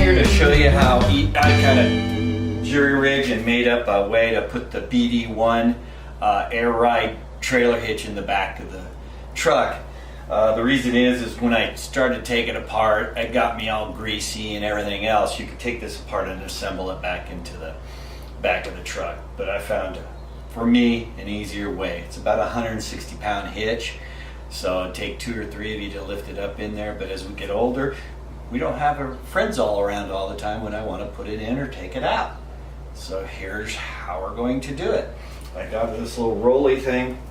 here to show you how I kind of jury-rigged and made up a way to put the BD1 air ride trailer hitch in the back of the truck. The reason is when I started taking it apart, it got me all greasy and everything else. You could take this apart and assemble it back into the back of the truck. But I found, for me, an easier way. It's about a 160-pound hitch, so it'd take 2 or 3 of you to lift it up in there. But as we get older, we don't have our friends all around all the time when I want to put it in or take it out. So here's how we're going to do it. I got this little rolly thing,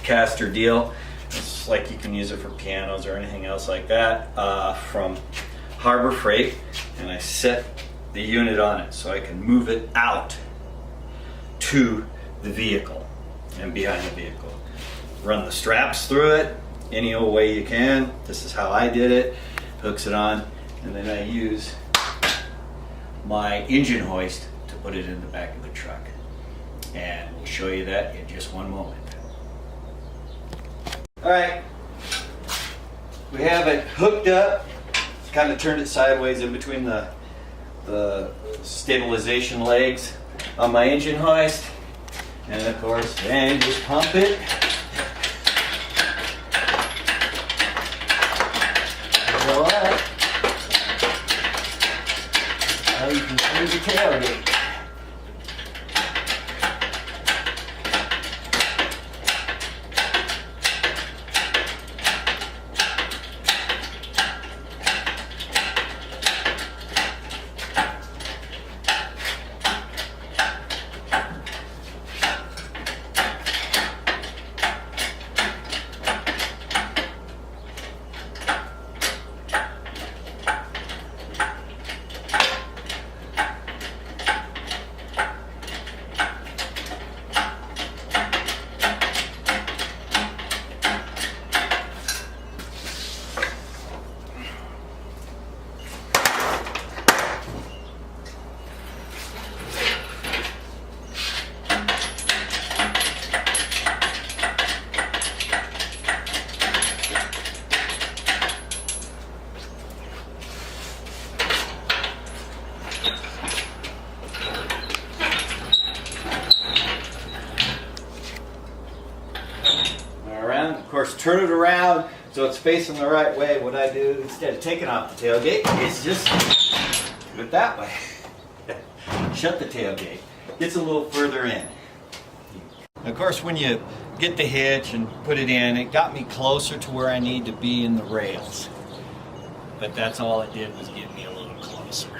caster deal. It's like you can use it for pianos or anything else like that, from Harbor Freight, and I set the unit on it so I can move it out to the vehicle and behind the vehicle. Run the straps through it any old way you can. This is how I did it. Hooks it on, and then I use my engine hoist to put it in the back of the truck. And we'll show you that in just one moment. Alright, we have it hooked up. Kind of turned it sideways in between the stabilization legs on my engine hoist. And of course, then just pump it. Go up. Now you can see the tailgate. Of course, turn it around so it's facing the right way. What I do instead of taking off the tailgate is just do it that way. Shut the tailgate. Gets a little further in. Of course, when you get the hitch and put it in, it got me closer to where I need to be in the rails. But that's all it did was get me a little closer.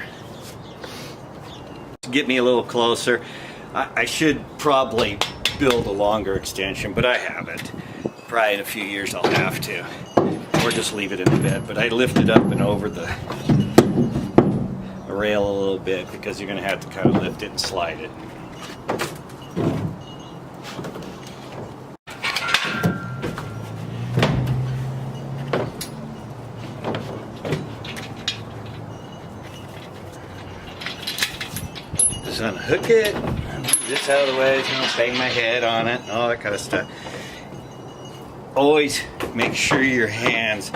To get me a little closer, I should probably build a longer extension, but I haven't. Probably in a few years I'll have to, or just leave it in the bed. But I lift it up and over the rail a little bit because you're going to have to kind of lift it and slide it. Just unhook it, move this out of the way, bang my head on it, all that kind of stuff. Always make sure your hands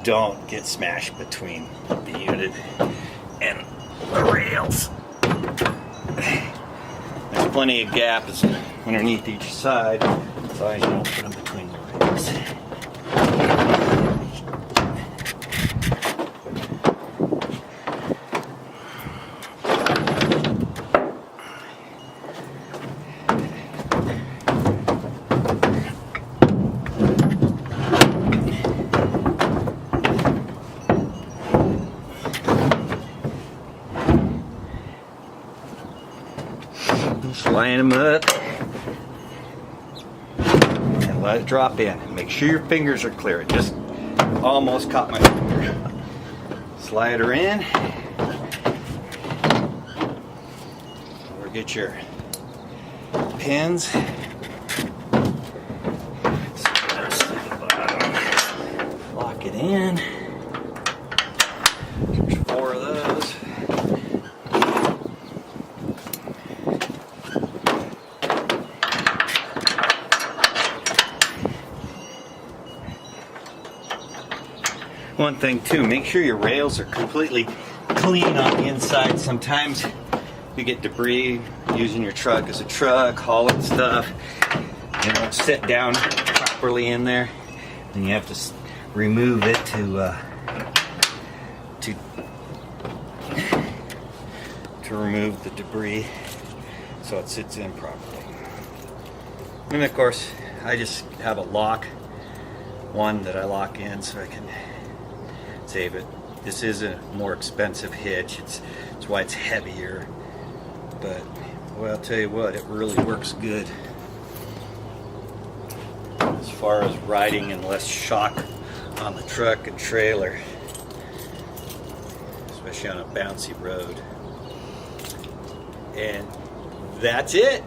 don't get smashed between the unit and the rails. There's plenty of gaps underneath each side, so I don't put them between the rails. Just line them up and let it drop in. Make sure your fingers are clear. It just almost caught my finger. Slide her in. Or get your pins. Lock it in. There's 4 of those. One thing too, make sure your rails are completely clean on the inside. Sometimes you get debris using your truck as a truck, hauling stuff. You don't sit down properly in there, and you have to remove it to remove the debris so it sits in properly. And of course, I just have a lock, one that I lock in so I can save it. This is a more expensive hitch. It's why it's heavier. But, well, I'll tell you what, it really works good. As far as riding and less shock on the truck and trailer, especially on a bouncy road. And that's it.